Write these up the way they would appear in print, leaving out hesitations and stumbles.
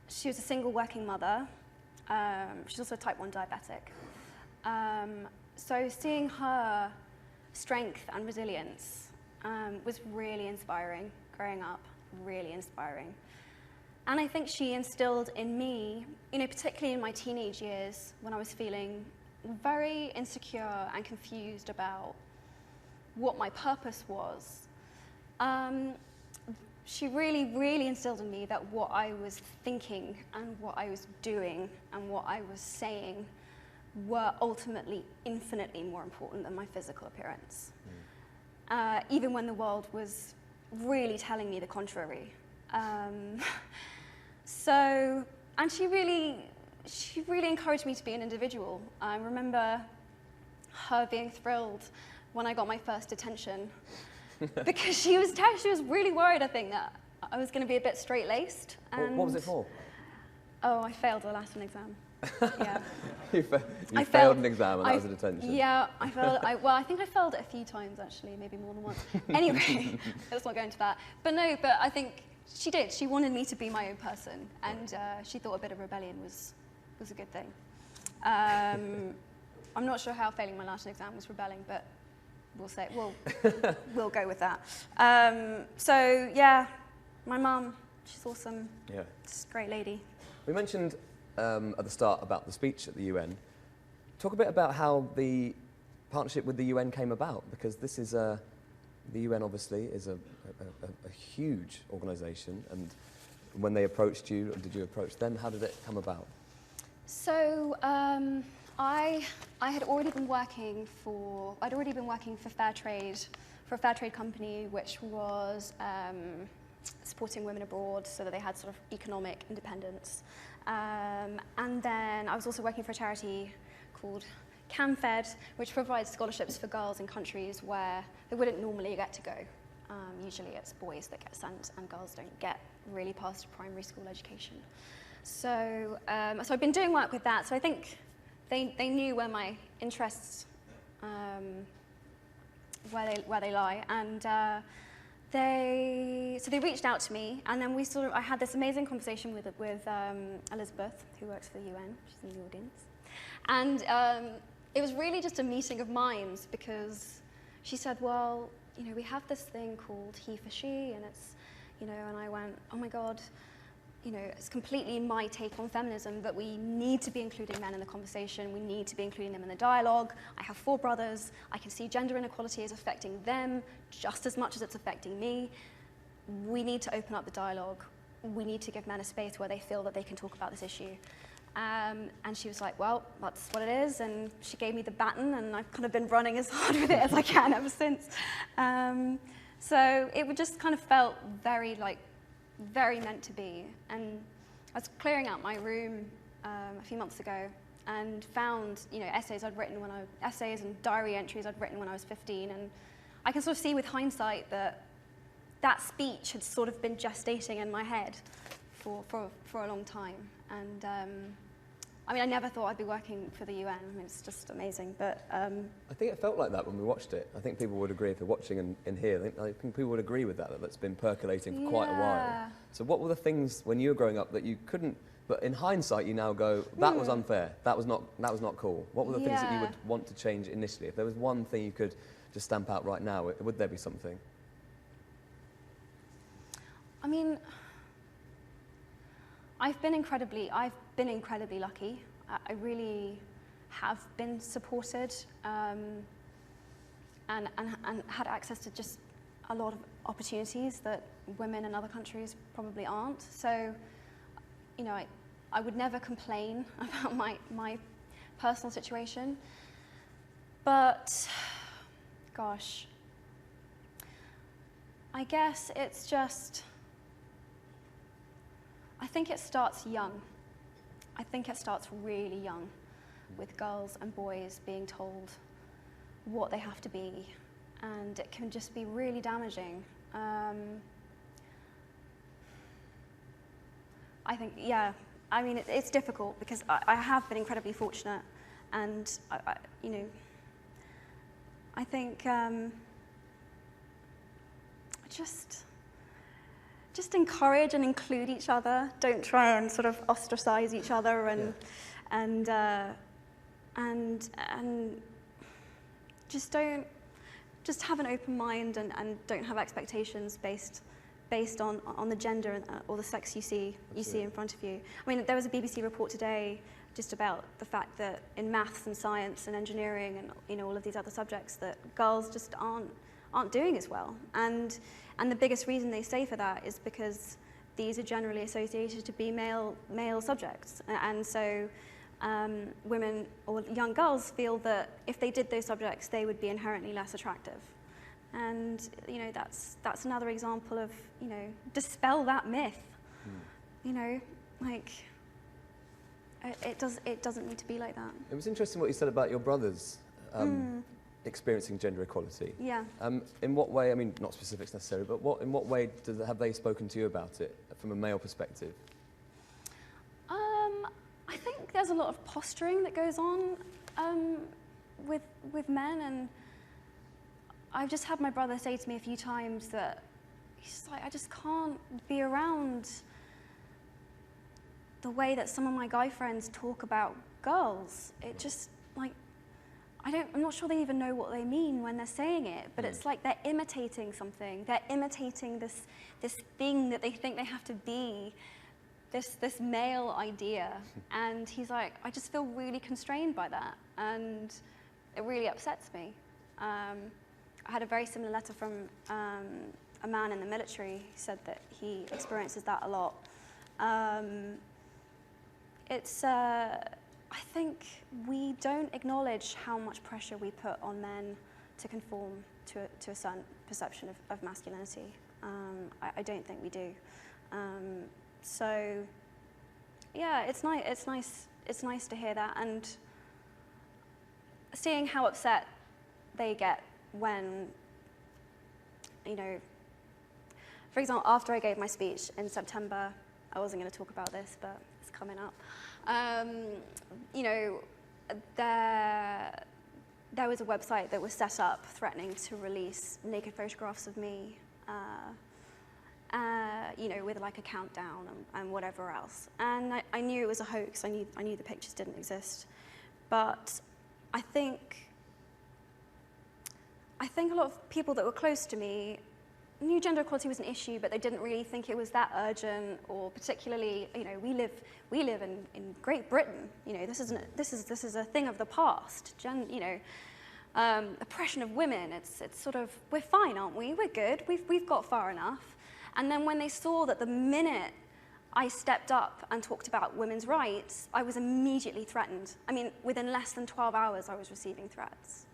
she was a single working mother. She's also a type 1 diabetic. So seeing her strength and resilience was really inspiring growing up, really inspiring. And I think she instilled in me, particularly in my teenage years when I was feeling very insecure and confused about what my purpose was. She really, really instilled in me that what I was thinking and what I was doing and what I was saying were ultimately infinitely more important than my physical appearance. Even when the world was really telling me the contrary. And she really encouraged me to be an individual. I remember her being thrilled when I got my first detention because she was really worried, I think, that I was going to be a bit straight-laced. What was it for? Oh, I failed the last one exam. Yeah. You failed an exam and that was a detention? Yeah, I failed. I think I failed it a few times, actually, maybe more than once. Anyway, let's not go into that. But I think she did. She wanted me to be my own person, and she thought a bit of rebellion was a good thing. I'm not sure how failing my last exam was rebelling, but we'll go with that. So yeah, my mum, she's awesome. Yeah, she's a great lady. We mentioned at the start about the speech at the UN. Talk a bit about how the partnership with the UN came about, because this is the UN obviously is a huge organisation, and when they approached you, or did you approach them? How did it come about? So I had already been working for fair trade, for a fair trade company which was supporting women abroad so that they had sort of economic independence. And then I was also working for a charity called CamFed, which provides scholarships for girls in countries where they wouldn't normally get to go. Usually it's boys that get sent and girls don't get really past primary school education. So I've been doing work with that, so I think they knew where my interests, where they lie, and they reached out to me, and then I had this amazing conversation with Elizabeth, who works for the UN. She's in the audience, and it was really just a meeting of minds, because she said, well, we have this thing called he for she, and it's, and I went, oh my God, it's completely my take on feminism, that we need to be including men in the conversation, we need to be including them in the dialogue. I have 4 brothers, I can see gender inequality is affecting them just as much as it's affecting me. We need to open up the dialogue. We need to give men a space where they feel that they can talk about this issue. And she was like, well, that's what it is, and she gave me the baton, and I've kind of been running as hard with it as I can ever since. So it just kind of felt very meant to be. And I was clearing out my room a few months ago and found, essays and diary entries I'd written when I was 15, and I can sort of see with hindsight that speech had sort of been gestating in my head for a long time. And I never thought I'd be working for the UN. It's just amazing. But I think it felt like that when we watched it. I think people would agree, if they're watching in here, I think people would agree with that's been percolating for quite a while. So what were the things when you were growing up that you couldn't, but in hindsight you now go, that was unfair, that was not cool? What were the things that you would want to change initially? If there was one thing you could just stamp out right now, would there be something? I've been incredibly lucky. I really have been supported and had access to just a lot of opportunities that women in other countries probably aren't. So, I would never complain about my personal situation. But, gosh, I guess it's just, I think it starts young. I think it starts really young, with girls and boys being told what they have to be, and it can just be really damaging. I think, it's difficult, because I have been incredibly fortunate, and I think just just encourage and include each other. Don't try and sort of ostracize each other and just have an open mind and don't have expectations based on the gender or the sex you see in front of you. I mean, there was a BBC report today just about the fact that in maths and science and engineering and all of these other subjects that girls just aren't doing as well. And the biggest reason they say for that is because these are generally associated to be male subjects. And so women or young girls feel that if they did those subjects, they would be inherently less attractive. And that's another example of dispel that myth. Like it doesn't need to be like that. It was interesting what you said about your brothers experiencing gender equality. Yeah. In what way? I mean, not specifics necessarily, but in what way have they spoken to you about it from a male perspective? I think there's a lot of posturing that goes on with men, and I've just had my brother say to me a few times that he's like, I just can't be around the way that some of my guy friends talk about girls. It just, like, I'm not sure they even know what they mean when they're saying it, but it's like they're imitating something. They're imitating this thing that they think they have to be, this male idea. And he's like, I just feel really constrained by that, and it really upsets me. I had a very similar letter from a man in the military who said that he experiences that a lot. I think we don't acknowledge how much pressure we put on men to conform to a certain perception of masculinity. I don't think we do. So, yeah, it's nice to hear that, and seeing how upset they get when, for example, after I gave my speech in September, I wasn't going to talk about this, but it's coming up. There was a website that was set up threatening to release naked photographs of me, with like a countdown and whatever else. And I knew it was a hoax. I knew the pictures didn't exist. But I think a lot of people that were close to me knew gender equality was an issue, but they didn't really think it was that urgent, or particularly, we live in Great Britain. This is a thing of the past. Oppression of women. It's sort of, we're fine, aren't we? We're good. We've got far enough. And then when they saw that the minute I stepped up and talked about women's rights, I was immediately threatened. I mean, within less than 12 hours, I was receiving threats.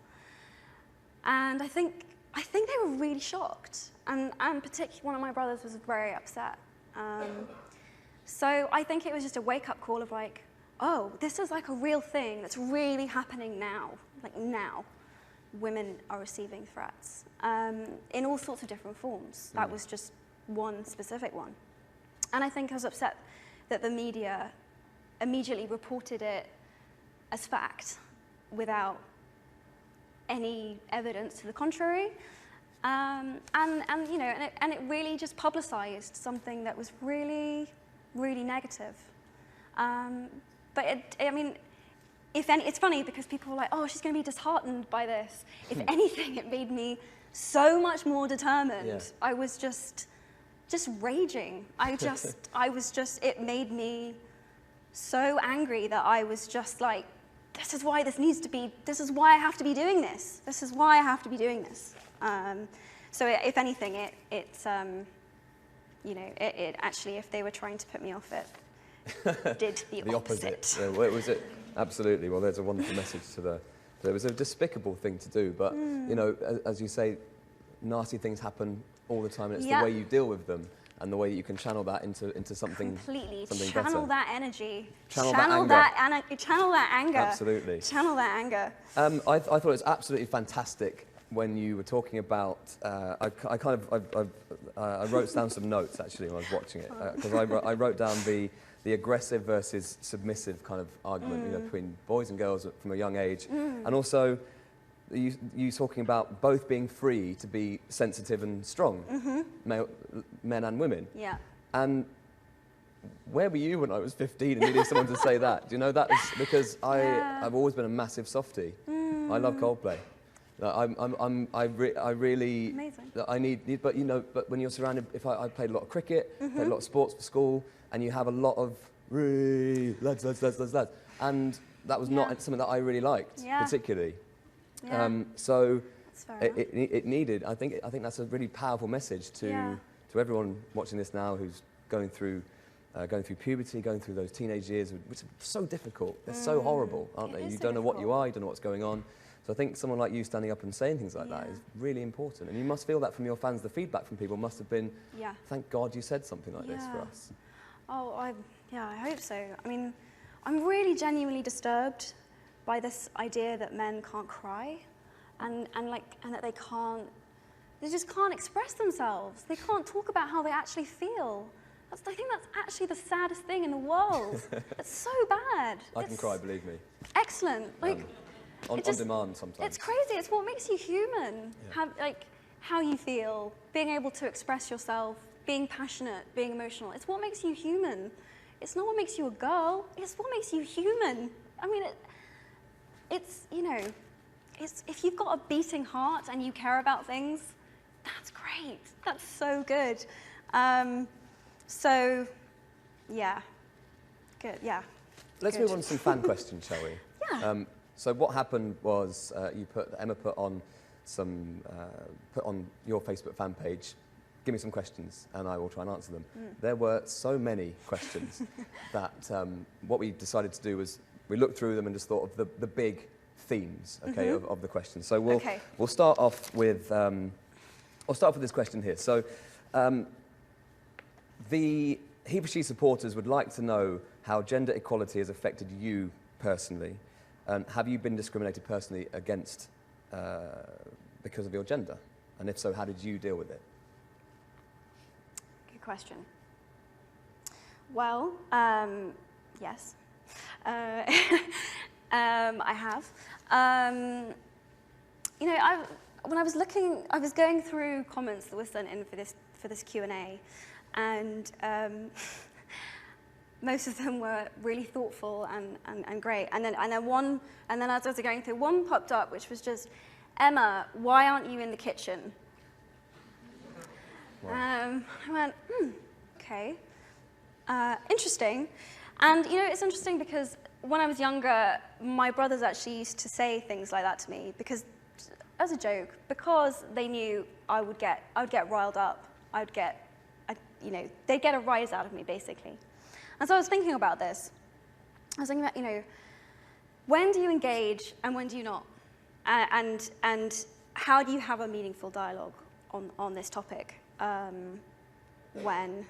And I think they were really shocked, and particularly one of my brothers was very upset. So I think it was just a wake-up call of like, oh, this is like a real thing that's really happening now. Like now, women are receiving threats in all sorts of different forms. That was just one specific one. And I think I was upset that the media immediately reported it as fact without any evidence to the contrary, and it really just publicized something that was really, really negative. But it's funny because people were like, "Oh, she's going to be disheartened by this." If anything, it made me so much more determined. Yeah. I was just raging. It made me so angry that I was just like, this is why I have to be doing this. This is why I have to be doing this. So if anything, it actually, if they were trying to put me off, it did the opposite. Yeah, well, was it? Absolutely. Well, there's a wonderful message to it was a despicable thing to do, but, as you say, nasty things happen all the time, and it's the way you deal with them and the way that you can channel that into something completely better. Channel that energy. Channel that anger. Absolutely. Channel that anger. I thought it was absolutely fantastic when you were talking about. I wrote down some notes actually when I was watching it, because I wrote down the aggressive versus submissive kind of argument, between boys and girls from a young age, and also you talking about both being free to be sensitive and strong, men and women. Yeah. And where were you when I was 15 and needed someone to say that? Do you know, that is because I've always been a massive softie. I love Coldplay. I really, Amazing. I need, but you know, but when you're surrounded, if I played a lot of cricket, played a lot of sports for school, and you have a lot of lads, and that was not something that I really liked particularly. So it needed. I think that's a really powerful message to everyone watching this now who's going through puberty, going through those teenage years, which are so difficult. They're so horrible, aren't they? You don't know what you are, you don't know what's going on. So I think someone like you standing up and saying things like that is really important. And you must feel that from your fans. The feedback from people must have been, thank God you said something like this for us. Oh, I hope so. I mean, I'm really genuinely disturbed by this idea that men can't cry and that they just can't express themselves. They can't talk about how they actually feel. I think that's actually the saddest thing in the world. It's so bad. I can cry, believe me. Excellent. On demand sometimes. It's crazy. It's what makes you human. How you feel, being able to express yourself, being passionate, being emotional. It's what makes you human. It's not what makes you a girl. It's what makes you human. I mean, it's if you've got a beating heart and you care about things, that's great. That's so good. So, yeah, good. Yeah. Let's move on to some fan questions, shall we? Yeah. So what happened was Emma put on your Facebook fan page, give me some questions and I will try and answer them. There were so many questions that what we decided to do was we looked through them and just thought of the big themes, of the questions. So we'll start off with I'll start off with this question here. So the He for She supporters would like to know how gender equality has affected you personally. Have you been discriminated personally against because of your gender? And if so, how did you deal with it? Good question. Well, yes. I have. When I was going through comments that were sent in for this Q&A, and most of them were really thoughtful and great. And then as I was going through, one popped up which was just, Emma, why aren't you in the kitchen? Wow. I went, okay, interesting. And it's interesting because when I was younger, my brothers actually used to say things like that to me because, as a joke, because they knew I would get riled up. They'd get a rise out of me basically. And so I was thinking about this. I was thinking about, when do you engage and when do you not? And how do you have a meaningful dialogue on this topic when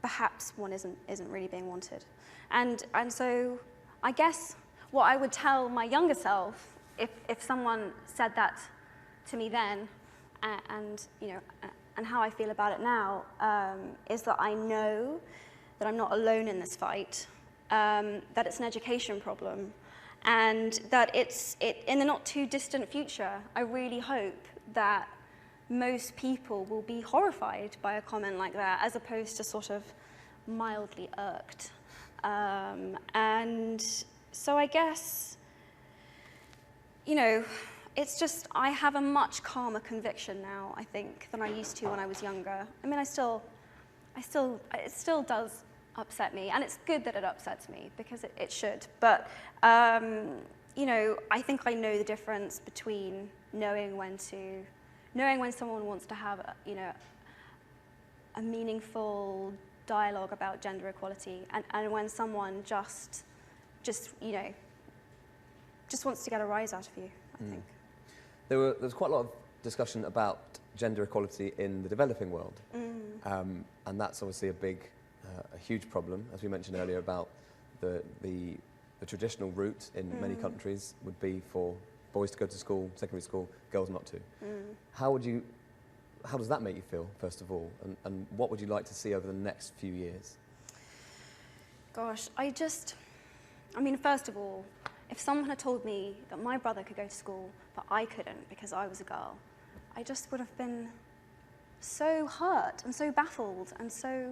perhaps one isn't really being wanted? And so I guess what I would tell my younger self if someone said that to me then, and how I feel about it now, is that I know that I'm not alone in this fight, that it's an education problem, and that in the not too distant future, I really hope that most people will be horrified by a comment like that, as opposed to sort of mildly irked. And so I guess, it's just, I have a much calmer conviction now, I think, than I used to when I was younger. I mean, it still does upset me, and it's good that it upsets me, because it should. But, I think I know the difference between knowing when someone wants to have, a meaningful dialogue about gender equality, and when someone just wants to get a rise out of you, I think. There was quite a lot of discussion about gender equality in the developing world, and that's obviously a huge problem, as we mentioned earlier, about the traditional route in many countries would be for boys to go to school, secondary school, girls not to. How does that make you feel, first of all, and what would you like to see over the next few years? Gosh, first of all, if someone had told me that my brother could go to school, but I couldn't because I was a girl, I just would have been so hurt and so baffled and so